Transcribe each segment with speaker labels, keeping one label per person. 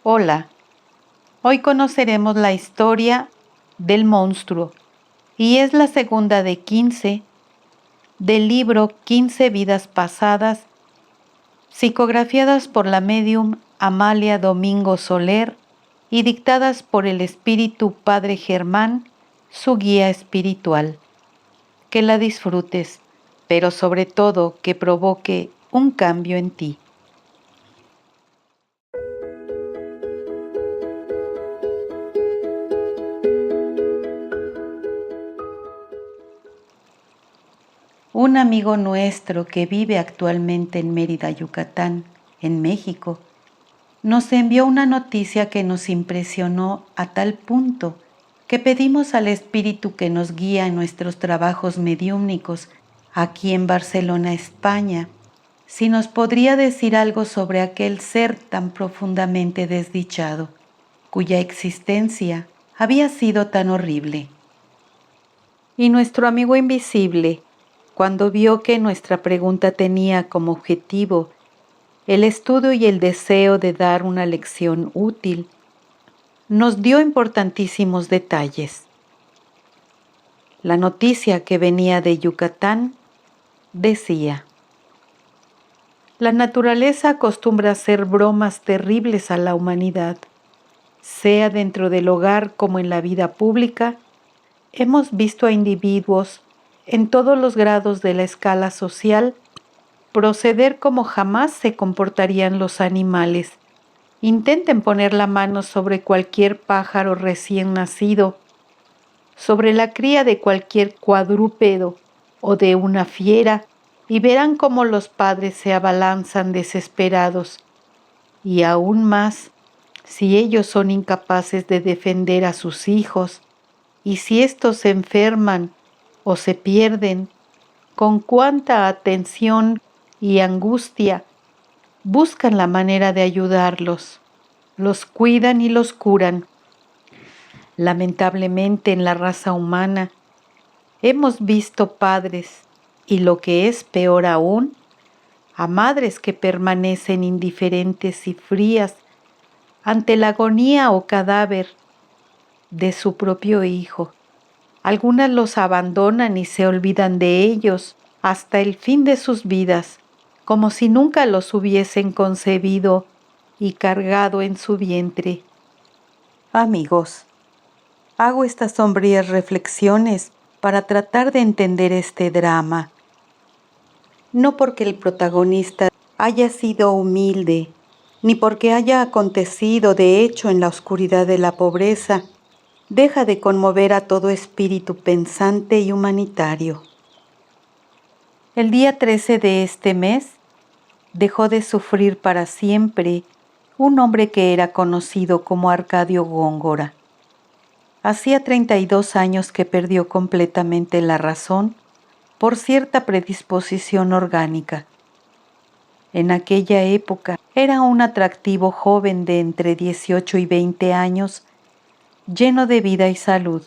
Speaker 1: Hola, hoy conoceremos la historia del monstruo y es la segunda de 15 del libro 15 vidas pasadas, psicografiadas por la médium Amalia Domingo Soler y dictadas por el Espíritu Padre Germán, su guía espiritual. Que la disfrutes, pero sobre todo que provoque un cambio en ti. Un amigo nuestro que vive actualmente en Mérida, Yucatán, en México, nos envió una noticia que nos impresionó a tal punto que pedimos al Espíritu que nos guía en nuestros trabajos mediúmnicos aquí en Barcelona, España, si nos podría decir algo sobre aquel ser tan profundamente desdichado, cuya existencia había sido tan horrible. Y nuestro amigo invisible, cuando vio que nuestra pregunta tenía como objetivo el estudio y el deseo de dar una lección útil, nos dio importantísimos detalles. La noticia que venía de Yucatán decía: la naturaleza acostumbra a hacer bromas terribles a la humanidad, sea dentro del hogar como en la vida pública. Hemos visto a individuos en todos los grados de la escala social proceder como jamás se comportarían los animales. Intenten poner la mano sobre cualquier pájaro recién nacido, sobre la cría de cualquier cuadrúpedo o de una fiera, y verán cómo los padres se abalanzan desesperados. Y aún más, si ellos son incapaces de defender a sus hijos, y si estos se enferman o se pierden, con cuánta atención y angustia buscan la manera de ayudarlos, los cuidan y los curan. Lamentablemente en la raza humana hemos visto padres, y lo que es peor aún, a madres que permanecen indiferentes y frías ante la agonía o cadáver de su propio hijo. Algunas los abandonan y se olvidan de ellos hasta el fin de sus vidas, como si nunca los hubiesen concebido y cargado en su vientre. Amigos, hago estas sombrías reflexiones para tratar de entender este drama. No porque el protagonista haya sido humilde, ni porque haya acontecido de hecho en la oscuridad de la pobreza, deja de conmover a todo espíritu pensante y humanitario. El día 13 de este mes dejó de sufrir para siempre un hombre que era conocido como Arcadio Góngora. Hacía 32 años que perdió completamente la razón por cierta predisposición orgánica. En aquella época era un atractivo joven de entre 18 y 20 años, lleno de vida y salud.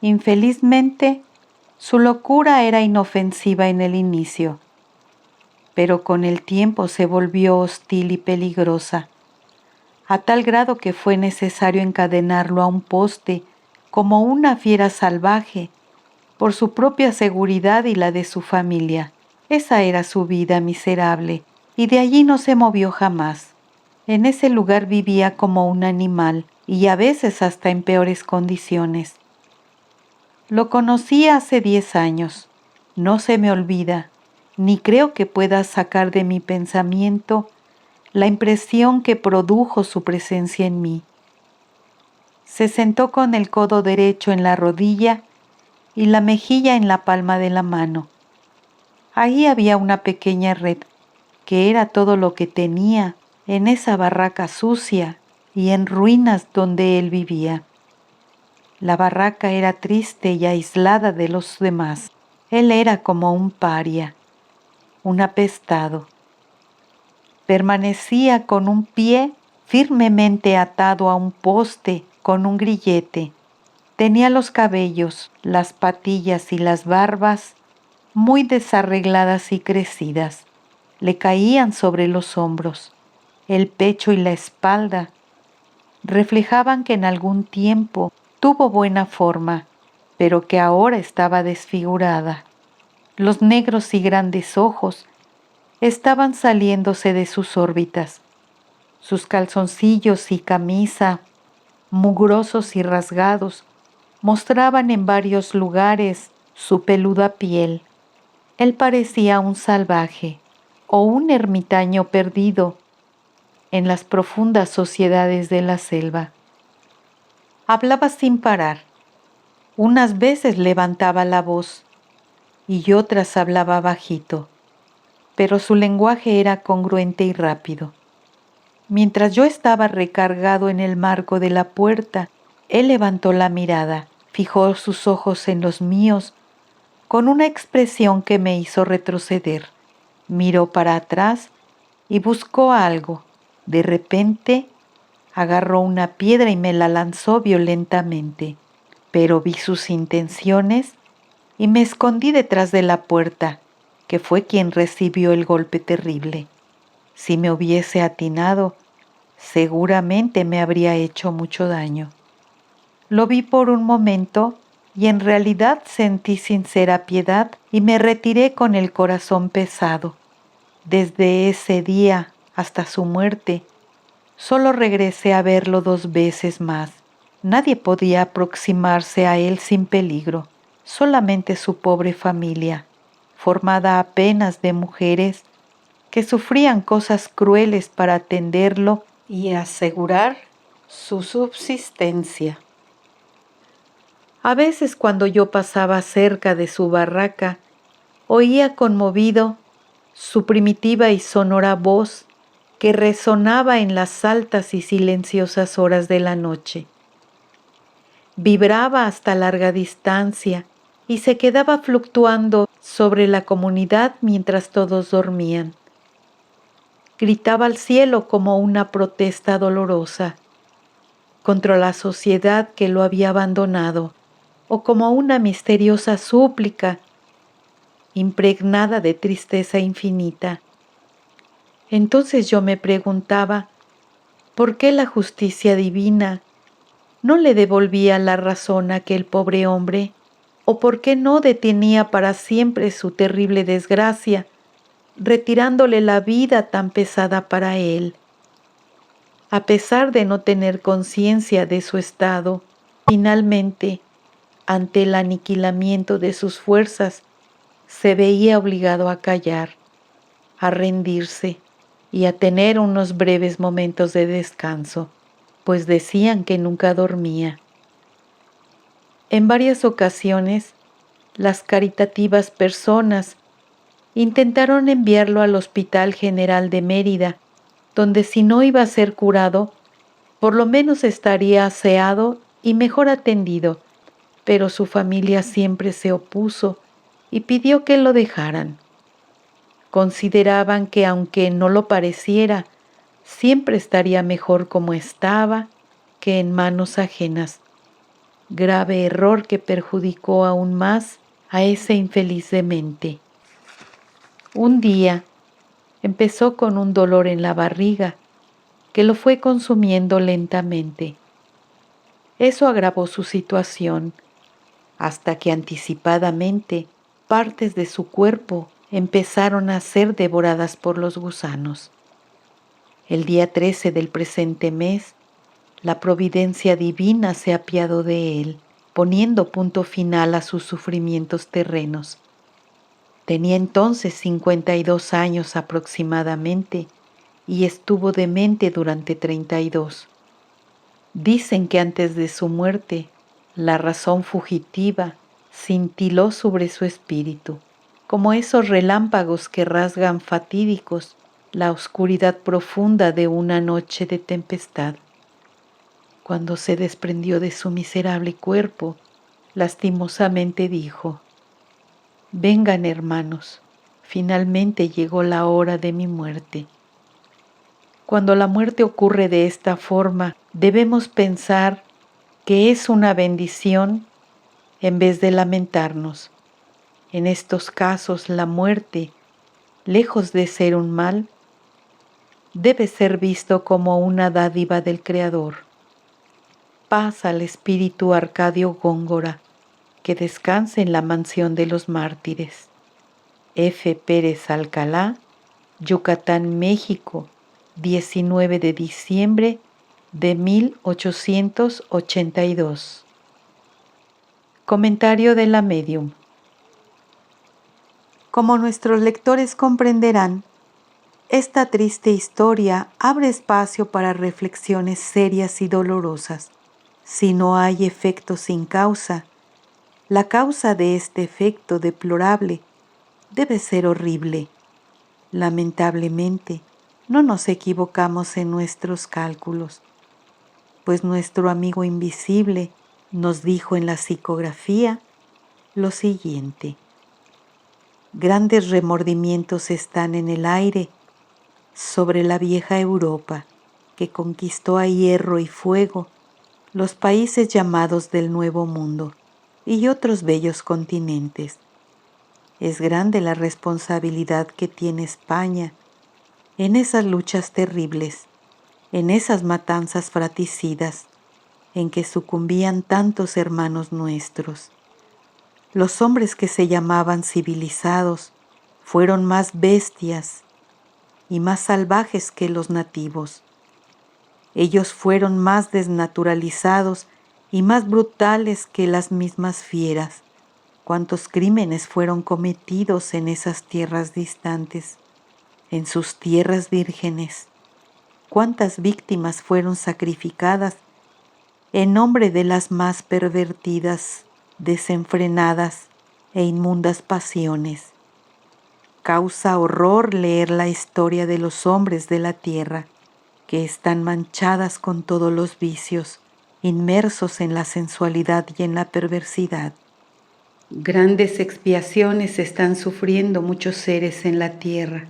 Speaker 1: Infelizmente, su locura era inofensiva en el inicio, pero con el tiempo se volvió hostil y peligrosa, a tal grado que fue necesario encadenarlo a un poste como una fiera salvaje, por su propia seguridad y la de su familia. Esa era su vida miserable, y de allí no se movió jamás. En ese lugar vivía como un animal, y a veces hasta en peores condiciones. Lo conocí hace 10 años. No se me olvida, ni creo que pueda sacar de mi pensamiento la impresión que produjo su presencia en mí. Se sentó con el codo derecho en la rodilla y la mejilla en la palma de la mano. Ahí había una pequeña red, que era todo lo que tenía en esa barraca sucia y en ruinas donde él vivía. La barraca era triste y aislada de los demás. Él era como un paria, un apestado. Permanecía con un pie firmemente atado a un poste con un grillete. Tenía los cabellos, las patillas y las barbas muy desarregladas y crecidas. Le caían sobre los hombros, el pecho y la espalda reflejaban que en algún tiempo tuvo buena forma, pero que ahora estaba desfigurada. Los negros y grandes ojos estaban saliéndose de sus órbitas. Sus calzoncillos y camisa, mugrosos y rasgados, mostraban en varios lugares su peluda piel. Él parecía un salvaje o un ermitaño perdido en las profundas sociedades de la selva. Hablaba sin parar. Unas veces levantaba la voz y otras hablaba bajito, pero su lenguaje era congruente y rápido. Mientras yo estaba recargado en el marco de la puerta, él levantó la mirada, fijó sus ojos en los míos con una expresión que me hizo retroceder. Miró para atrás y buscó algo. De repente agarró una piedra y me la lanzó violentamente, pero vi sus intenciones y me escondí detrás de la puerta, que fue quien recibió el golpe terrible. Si me hubiese atinado, seguramente me habría hecho mucho daño. Lo vi por un momento y en realidad sentí sincera piedad y me retiré con el corazón pesado. Desde ese día hasta su muerte, solo regresé a verlo 2 veces más. Nadie podía aproximarse a él sin peligro, solamente su pobre familia, formada apenas de mujeres que sufrían cosas crueles para atenderlo y asegurar su subsistencia. A veces cuando yo pasaba cerca de su barraca, oía conmovido su primitiva y sonora voz que resonaba en las altas y silenciosas horas de la noche. Vibraba hasta larga distancia y se quedaba fluctuando sobre la comunidad mientras todos dormían. Gritaba al cielo como una protesta dolorosa contra la sociedad que lo había abandonado, o como una misteriosa súplica impregnada de tristeza infinita. Entonces yo me preguntaba, ¿por qué la justicia divina no le devolvía la razón a aquel pobre hombre? ¿O por qué no detenía para siempre su terrible desgracia, retirándole la vida tan pesada para él? A pesar de no tener conciencia de su estado, finalmente, ante el aniquilamiento de sus fuerzas, se veía obligado a callar, a rendirse y a tener unos breves momentos de descanso, pues decían que nunca dormía. En varias ocasiones, las caritativas personas intentaron enviarlo al Hospital General de Mérida, donde si no iba a ser curado, por lo menos estaría aseado y mejor atendido, pero su familia siempre se opuso y pidió que lo dejaran. Consideraban que aunque no lo pareciera, siempre estaría mejor como estaba que en manos ajenas. Grave error que perjudicó aún más a ese infeliz demente. Un día empezó con un dolor en la barriga que lo fue consumiendo lentamente. Eso agravó su situación hasta que anticipadamente partes de su cuerpo empezaron a ser devoradas por los gusanos. El día 13 del presente mes, la providencia divina se apiadó de él, poniendo punto final a sus sufrimientos terrenos. Tenía entonces 52 años aproximadamente y estuvo demente durante 32. Dicen que antes de su muerte, la razón fugitiva cintiló sobre su espíritu, como esos relámpagos que rasgan fatídicos la oscuridad profunda de una noche de tempestad. Cuando se desprendió de su miserable cuerpo, lastimosamente dijo: «Vengan, hermanos, finalmente llegó la hora de mi muerte». Cuando la muerte ocurre de esta forma, debemos pensar que es una bendición en vez de lamentarnos. En estos casos, la muerte, lejos de ser un mal, debe ser visto como una dádiva del Creador. paz al espíritu Arcadio Góngora, que descanse en la mansión de los mártires. F. Pérez Alcalá, Yucatán, México, 19 de diciembre de 1882. Comentario de la médium. Como nuestros lectores comprenderán, esta triste historia abre espacio para reflexiones serias y dolorosas. Si no hay efecto sin causa, la causa de este efecto deplorable debe ser horrible. Lamentablemente, no nos equivocamos en nuestros cálculos, pues nuestro amigo invisible nos dijo en la psicografía lo siguiente: grandes remordimientos están en el aire sobre la vieja Europa, que conquistó a hierro y fuego los países llamados del Nuevo Mundo y otros bellos continentes. Es grande la responsabilidad que tiene España en esas luchas terribles, en esas matanzas fratricidas, en que sucumbían tantos hermanos nuestros. Los hombres que se llamaban civilizados fueron más bestias y más salvajes que los nativos. Ellos fueron más desnaturalizados y más brutales que las mismas fieras. Cuántos crímenes fueron cometidos en esas tierras distantes, en sus tierras vírgenes. Cuántas víctimas fueron sacrificadas en nombre de las más pervertidas, desenfrenadas e inmundas pasiones. Causa horror leer la historia de los hombres de la tierra, que están manchadas con todos los vicios, inmersos en la sensualidad y en la perversidad. Grandes expiaciones están sufriendo muchos seres en la tierra,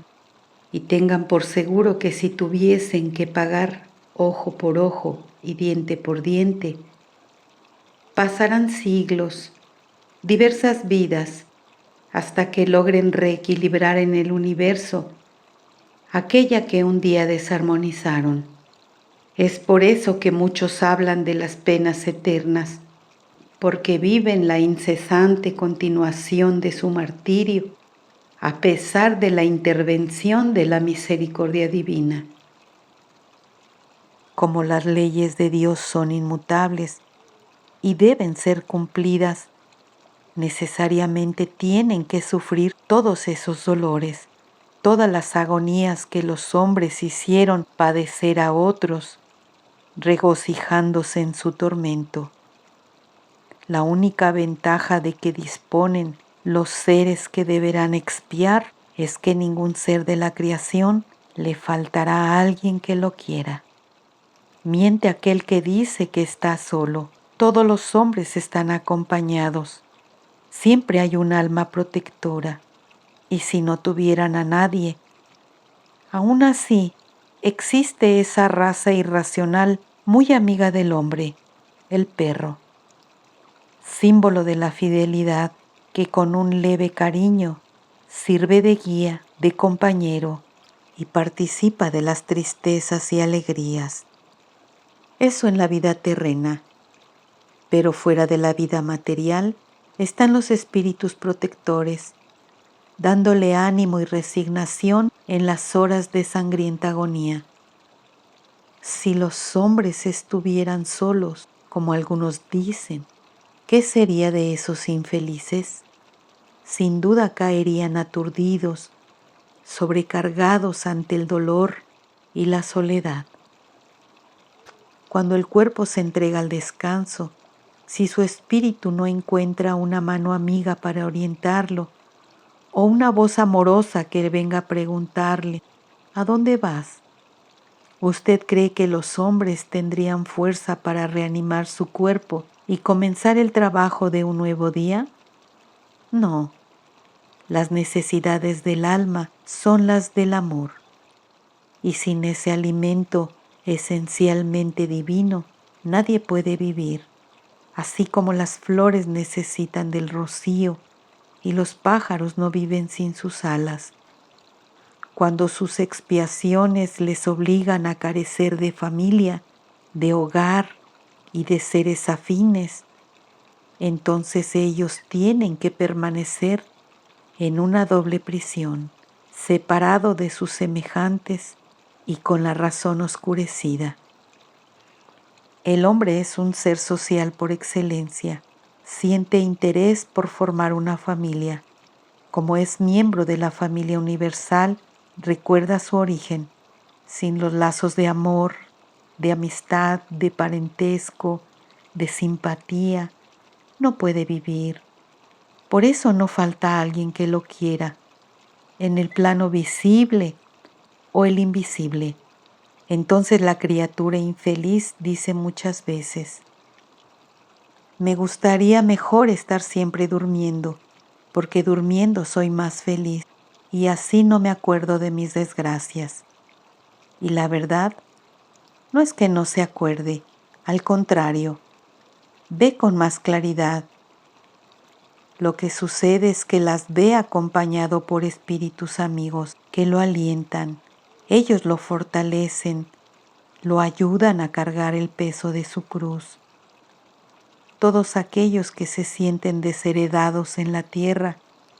Speaker 1: y tengan por seguro que si tuviesen que pagar ojo por ojo y diente por diente, pasarán siglos, diversas vidas, hasta que logren reequilibrar en el universo aquella que un día desarmonizaron. Es por eso que muchos hablan de las penas eternas, porque viven la incesante continuación de su martirio, a pesar de la intervención de la misericordia divina. Como las leyes de Dios son inmutables y deben ser cumplidas, necesariamente tienen que sufrir todos esos dolores, todas las agonías que los hombres hicieron padecer a otros, regocijándose en su tormento. La única ventaja de que disponen los seres que deberán expiar es que ningún ser de la creación le faltará a alguien que lo quiera. Miente aquel que dice que está solo. Todos los hombres están acompañados. Siempre hay un alma protectora. Y si no tuvieran a nadie, aún así existe esa raza irracional muy amiga del hombre, el perro, símbolo de la fidelidad, que con un leve cariño sirve de guía, de compañero y participa de las tristezas y alegrías. Eso en la vida terrena, pero fuera de la vida material están los espíritus protectores, dándole ánimo y resignación en las horas de sangrienta agonía. Si los hombres estuvieran solos, como algunos dicen, ¿qué sería de esos infelices? Sin duda caerían aturdidos, sobrecargados ante el dolor y la soledad. Cuando el cuerpo se entrega al descanso, si su espíritu no encuentra una mano amiga para orientarlo, o una voz amorosa que venga a preguntarle, ¿a dónde vas? ¿Usted cree que los hombres tendrían fuerza para reanimar su cuerpo y comenzar el trabajo de un nuevo día? No. Las necesidades del alma son las del amor. Y sin ese alimento esencialmente divino, nadie puede vivir, así como las flores necesitan del rocío y los pájaros no viven sin sus alas. Cuando sus expiaciones les obligan a carecer de familia, de hogar y de seres afines, entonces ellos tienen que permanecer en una doble prisión, separado de sus semejantes y con la razón oscurecida. El hombre es un ser social por excelencia, siente interés por formar una familia. Como es miembro de la familia universal, recuerda su origen. Sin los lazos de amor, de amistad, de parentesco, de simpatía, no puede vivir. Por eso no falta alguien que lo quiera, en el plano visible o el invisible. Entonces la criatura infeliz dice muchas veces: me gustaría mejor estar siempre durmiendo, porque durmiendo soy más feliz y así no me acuerdo de mis desgracias. Y la verdad no es que no se acuerde, al contrario, ve con más claridad. Lo que sucede es que las ve acompañado por espíritus amigos que lo alientan. Ellos lo fortalecen, lo ayudan a cargar el peso de su cruz. Todos aquellos que se sienten desheredados en la tierra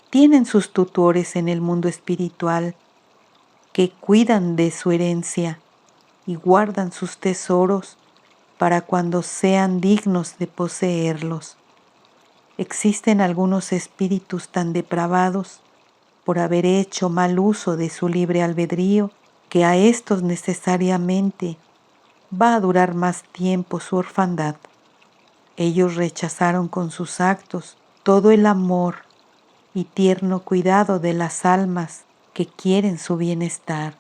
Speaker 1: tienen sus tutores en el mundo espiritual que cuidan de su herencia y guardan sus tesoros para cuando sean dignos de poseerlos. Existen algunos espíritus tan depravados por haber hecho mal uso de su libre albedrío que a estos necesariamente va a durar más tiempo su orfandad. Ellos rechazaron con sus actos todo el amor y tierno cuidado de las almas que quieren su bienestar.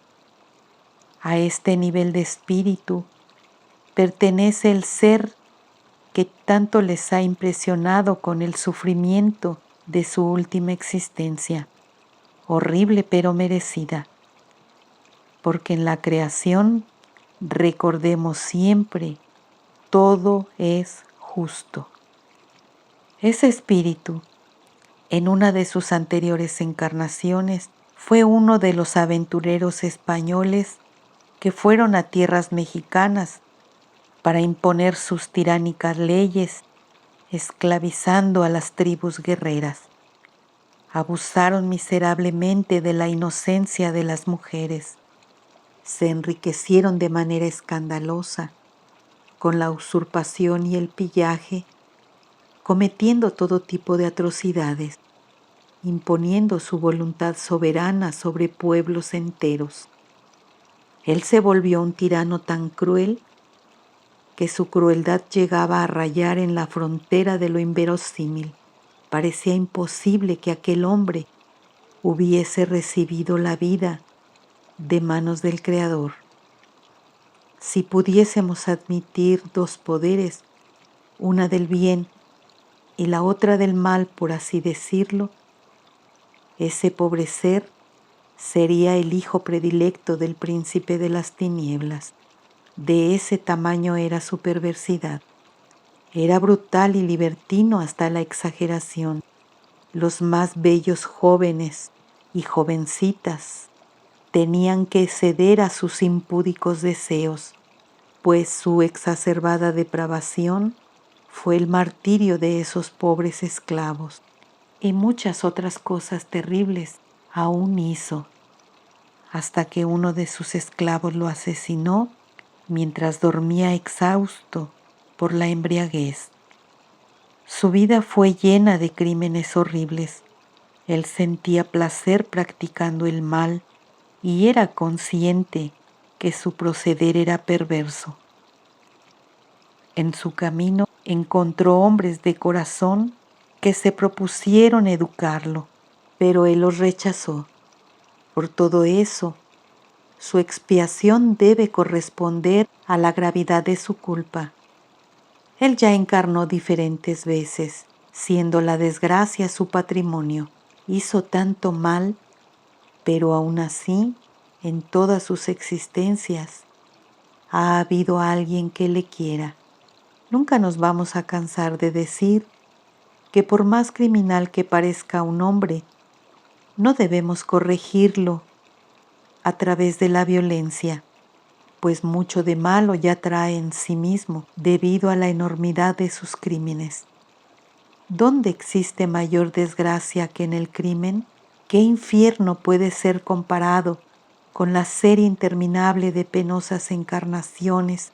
Speaker 1: A este nivel de espíritu pertenece el ser que tanto les ha impresionado con el sufrimiento de su última existencia, horrible pero merecida, porque en la creación, recordemos siempre, todo es justo. Ese espíritu, en una de sus anteriores encarnaciones, fue uno de los aventureros españoles que fueron a tierras mexicanas para imponer sus tiránicas leyes, esclavizando a las tribus guerreras. Abusaron miserablemente de la inocencia de las mujeres. Se enriquecieron de manera escandalosa con la usurpación y el pillaje, cometiendo todo tipo de atrocidades, imponiendo su voluntad soberana sobre pueblos enteros. Él se volvió un tirano tan cruel que su crueldad llegaba a rayar en la frontera de lo inverosímil. Parecía imposible que aquel hombre hubiese recibido la vida de manos del Creador. Si pudiésemos admitir dos poderes, una del bien y la otra del mal, por así decirlo, ese pobre ser sería el hijo predilecto del príncipe de las tinieblas. De ese tamaño era su perversidad. Era brutal y libertino hasta la exageración. Los más bellos jóvenes y jovencitas tenían que ceder a sus impúdicos deseos, pues su exacerbada depravación fue el martirio de esos pobres esclavos. Y muchas otras cosas terribles aún hizo, hasta que uno de sus esclavos lo asesinó mientras dormía exhausto por la embriaguez. Su vida fue llena de crímenes horribles. Él sentía placer practicando el mal y era consciente que su proceder era perverso. En su camino encontró hombres de corazón que se propusieron educarlo, pero él los rechazó. Por todo eso, su expiación debe corresponder a la gravedad de su culpa. Él ya encarnó diferentes veces, siendo la desgracia su patrimonio. Hizo tanto mal, pero aún así, en todas sus existencias, ha habido alguien que le quiera. Nunca nos vamos a cansar de decir que por más criminal que parezca un hombre, no debemos corregirlo a través de la violencia. pues mucho de malo ya trae en sí mismo debido a la enormidad de sus crímenes. ¿Dónde existe mayor desgracia que en el crimen? ¿Qué infierno puede ser comparado con la serie interminable de penosas encarnaciones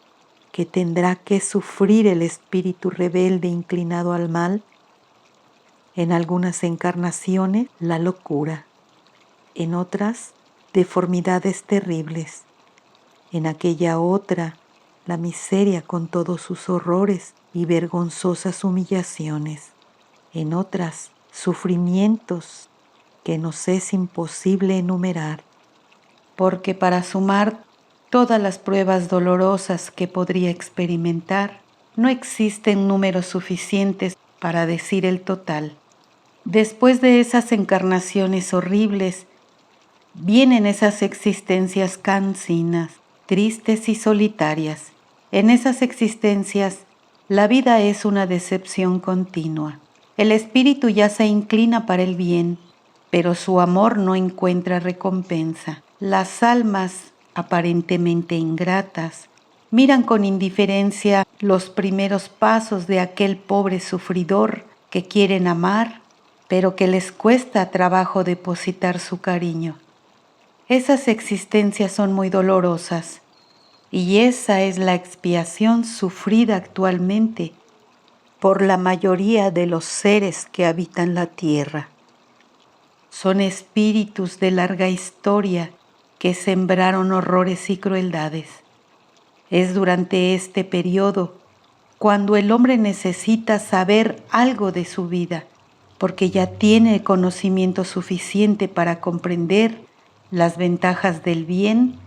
Speaker 1: que tendrá que sufrir el espíritu rebelde inclinado al mal? En algunas encarnaciones, la locura, en otras, deformidades terribles, en aquella otra, la miseria con todos sus horrores y vergonzosas humillaciones, en otras, sufrimientos que nos es imposible enumerar, porque para sumar todas las pruebas dolorosas que podría experimentar, no existen números suficientes para decir el total. Después de esas encarnaciones horribles, vienen esas existencias cansinas, tristes y solitarias. En esas existencias, la vida es una decepción continua. El espíritu ya se inclina para el bien, pero su amor no encuentra recompensa. Las almas, aparentemente ingratas, miran con indiferencia los primeros pasos de aquel pobre sufridor que quieren amar, pero que les cuesta trabajo depositar su cariño. Esas existencias son muy dolorosas, y esa es la expiación sufrida actualmente por la mayoría de los seres que habitan la tierra. Son espíritus de larga historia que sembraron horrores y crueldades. Es durante este periodo cuando el hombre necesita saber algo de su vida, porque ya tiene conocimiento suficiente para comprender las ventajas del bien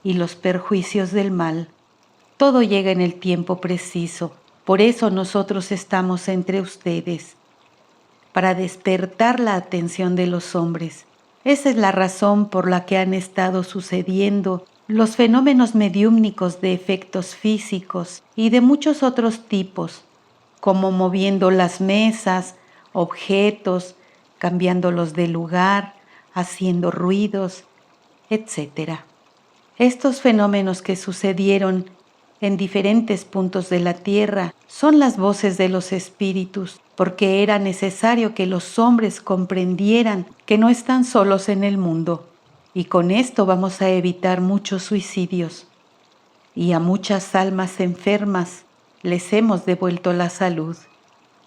Speaker 1: y los perjuicios del mal. Todo llega en el tiempo preciso. Por eso nosotros estamos entre ustedes, para despertar la atención de los hombres. Esa es la razón por la que han estado sucediendo los fenómenos mediúmnicos de efectos físicos y de muchos otros tipos, como moviendo las mesas, objetos, cambiándolos de lugar, haciendo ruidos, etc. Estos fenómenos que sucedieron en diferentes puntos de la tierra son las voces de los espíritus, porque era necesario que los hombres comprendieran que no están solos en el mundo, y con esto vamos a evitar muchos suicidios. Y a muchas almas enfermas les hemos devuelto la salud.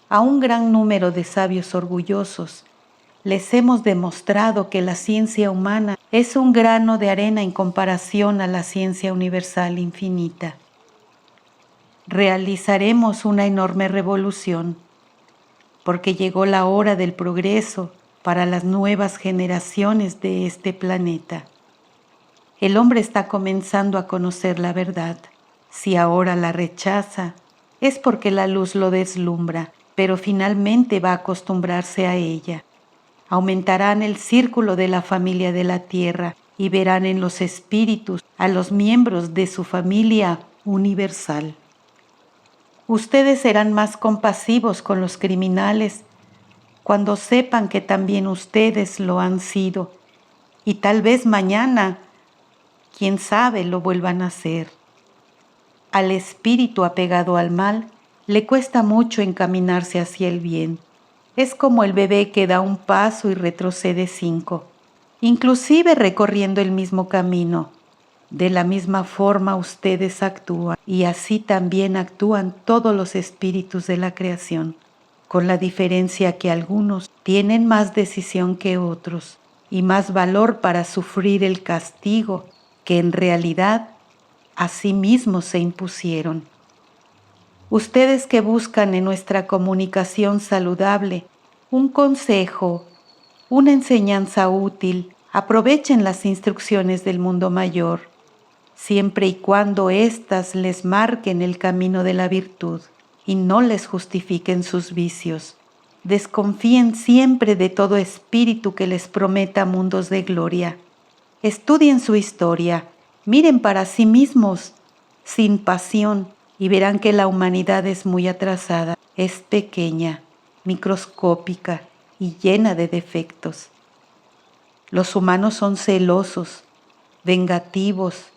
Speaker 1: A un gran número de sabios orgullosos les hemos demostrado que la ciencia humana es un grano de arena en comparación a la ciencia universal infinita. Realizaremos una enorme revolución, porque llegó la hora del progreso para las nuevas generaciones de este planeta. El hombre está comenzando a conocer la verdad. Si ahora la rechaza, es porque la luz lo deslumbra, pero finalmente va a acostumbrarse a ella. Aumentarán el círculo de la familia de la tierra y verán en los espíritus a los miembros de su familia universal. Ustedes serán más compasivos con los criminales cuando sepan que también ustedes lo han sido, y tal vez mañana, quién sabe, lo vuelvan a hacer. Al espíritu apegado al mal le cuesta mucho encaminarse hacia el bien. Es como el bebé que da un paso y retrocede 5, inclusive recorriendo el mismo camino. De la misma forma ustedes actúan, y así también actúan todos los espíritus de la creación, con la diferencia que algunos tienen más decisión que otros y más valor para sufrir el castigo que en realidad a sí mismos se impusieron. Ustedes que buscan en nuestra comunicación saludable un consejo, una enseñanza útil, aprovechen las instrucciones del mundo mayor, siempre y cuando éstas les marquen el camino de la virtud y no les justifiquen sus vicios. Desconfíen siempre de todo espíritu que les prometa mundos de gloria. Estudien su historia, miren para sí mismos, sin pasión, y verán que la humanidad es muy atrasada, es pequeña, microscópica y llena de defectos. Los humanos son celosos, vengativos,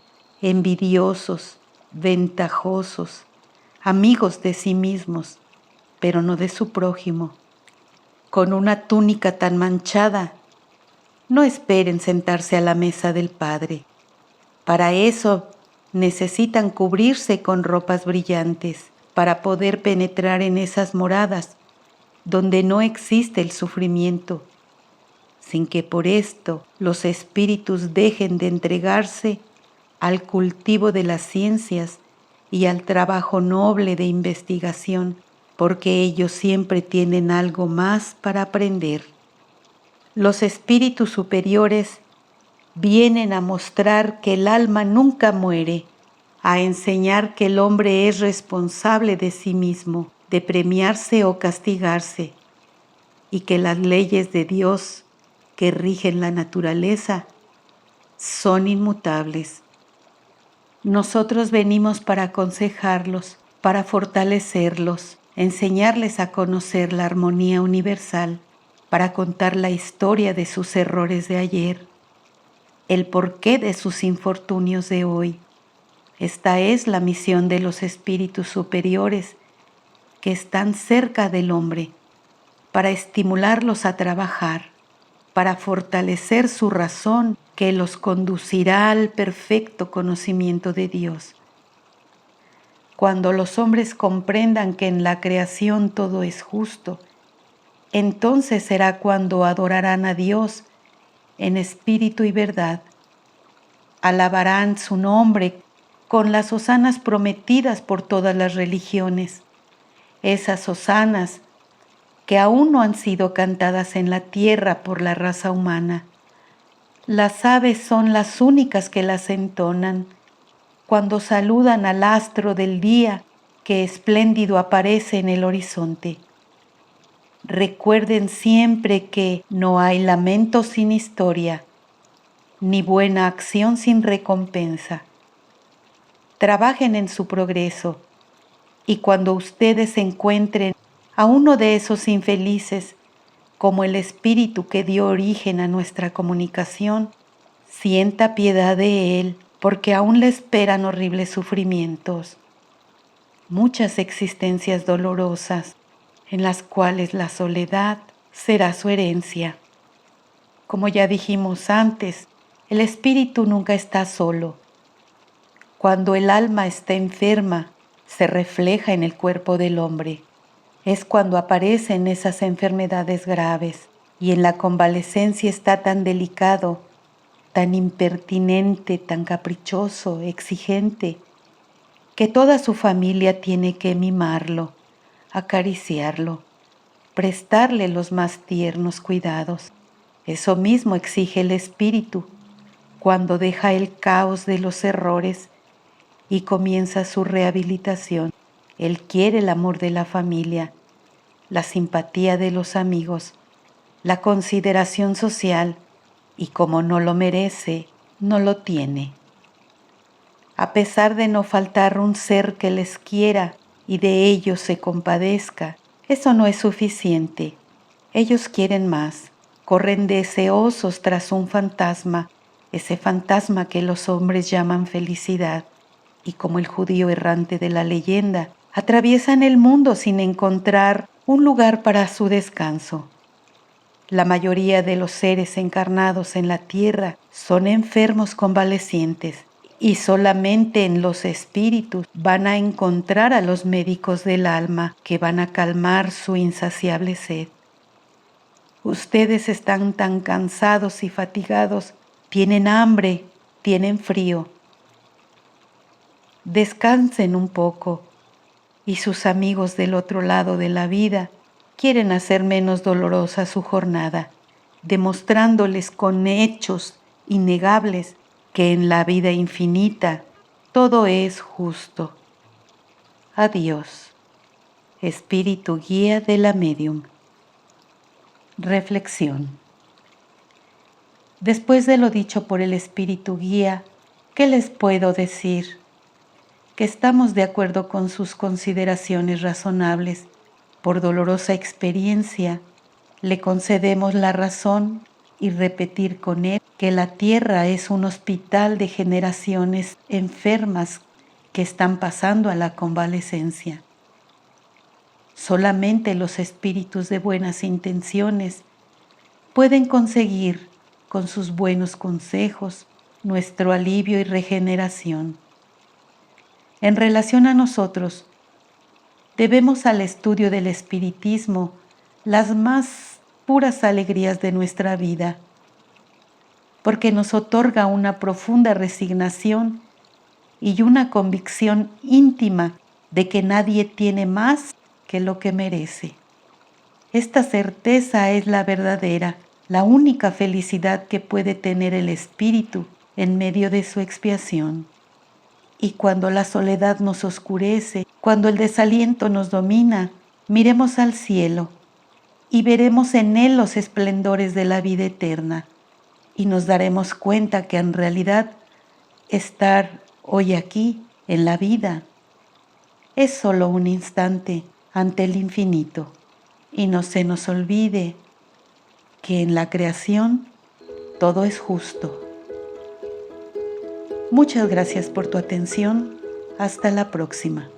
Speaker 1: envidiosos, ventajosos, amigos de sí mismos, pero no de su prójimo. Con una túnica tan manchada, no esperen sentarse a la mesa del Padre. Para eso necesitan cubrirse con ropas brillantes para poder penetrar en esas moradas donde no existe el sufrimiento, sin que por esto los espíritus dejen de entregarse al cultivo de las ciencias y al trabajo noble de investigación, porque ellos siempre tienen algo más para aprender. Los espíritus superiores vienen a mostrar que el alma nunca muere, a enseñar que el hombre es responsable de sí mismo, de premiarse o castigarse, y que las leyes de Dios que rigen la naturaleza son inmutables. Nosotros venimos para aconsejarlos, para fortalecerlos, enseñarles a conocer la armonía universal, para contar la historia de sus errores de ayer, el porqué de sus infortunios de hoy. Esta es la misión de los espíritus superiores que están cerca del hombre, para estimularlos a trabajar, para fortalecer su razón que los conducirá al perfecto conocimiento de Dios. Cuando los hombres comprendan que en la creación todo es justo, entonces será cuando adorarán a Dios en espíritu y verdad. Alabarán su nombre con las hosanas prometidas por todas las religiones, esas hosanas que aún no han sido cantadas en la tierra por la raza humana. Las aves son las únicas que las entonan cuando saludan al astro del día que espléndido aparece en el horizonte. Recuerden siempre que no hay lamento sin historia, ni buena acción sin recompensa. Trabajen en su progreso, y cuando ustedes encuentren a uno de esos infelices, como el espíritu que dio origen a nuestra comunicación, sienta piedad de él, porque aún le esperan horribles sufrimientos, muchas existencias dolorosas, en las cuales la soledad será su herencia. Como ya dijimos antes, el espíritu nunca está solo. Cuando el alma está enferma, se refleja en el cuerpo del hombre. Es cuando aparecen esas enfermedades graves, y en la convalecencia está tan delicado, tan impertinente, tan caprichoso, exigente, que toda su familia tiene que mimarlo, acariciarlo, prestarle los más tiernos cuidados. Eso mismo exige el espíritu cuando deja el caos de los errores y comienza su rehabilitación. Él quiere el amor de la familia, la simpatía de los amigos, la consideración social, y como no lo merece, no lo tiene. A pesar de no faltar un ser que les quiera y de ellos se compadezca, eso no es suficiente. Ellos quieren más, corren deseosos tras un fantasma, ese fantasma que los hombres llaman felicidad, y como el judío errante de la leyenda, atraviesan el mundo sin encontrar un lugar para su descanso. La mayoría de los seres encarnados en la tierra son enfermos convalecientes, y solamente en los espíritus van a encontrar a los médicos del alma que van a calmar su insaciable sed. Ustedes están tan cansados y fatigados, tienen hambre, tienen frío. Descansen un poco, y sus amigos del otro lado de la vida quieren hacer menos dolorosa su jornada, demostrándoles con hechos innegables que en la vida infinita todo es justo. Adiós. Espíritu guía de la médium. Reflexión. Después de lo dicho por el espíritu guía, ¿qué les puedo decir? Que estamos de acuerdo con sus consideraciones razonables. Por dolorosa experiencia, le concedemos la razón y repetir con él que la tierra es un hospital de generaciones enfermas que están pasando a la convalecencia. Solamente los espíritus de buenas intenciones pueden conseguir con sus buenos consejos nuestro alivio y regeneración. En relación a nosotros, debemos al estudio del espiritismo las más puras alegrías de nuestra vida, porque nos otorga una profunda resignación y una convicción íntima de que nadie tiene más que lo que merece. Esta certeza es la verdadera, la única felicidad que puede tener el espíritu en medio de su expiación. Y cuando la soledad nos oscurece, cuando el desaliento nos domina, miremos al cielo y veremos en él los esplendores de la vida eterna y nos daremos cuenta que en realidad estar hoy aquí en la vida es solo un instante ante el infinito. Y no se nos olvide que en la creación todo es justo. Muchas gracias por tu atención. Hasta la próxima.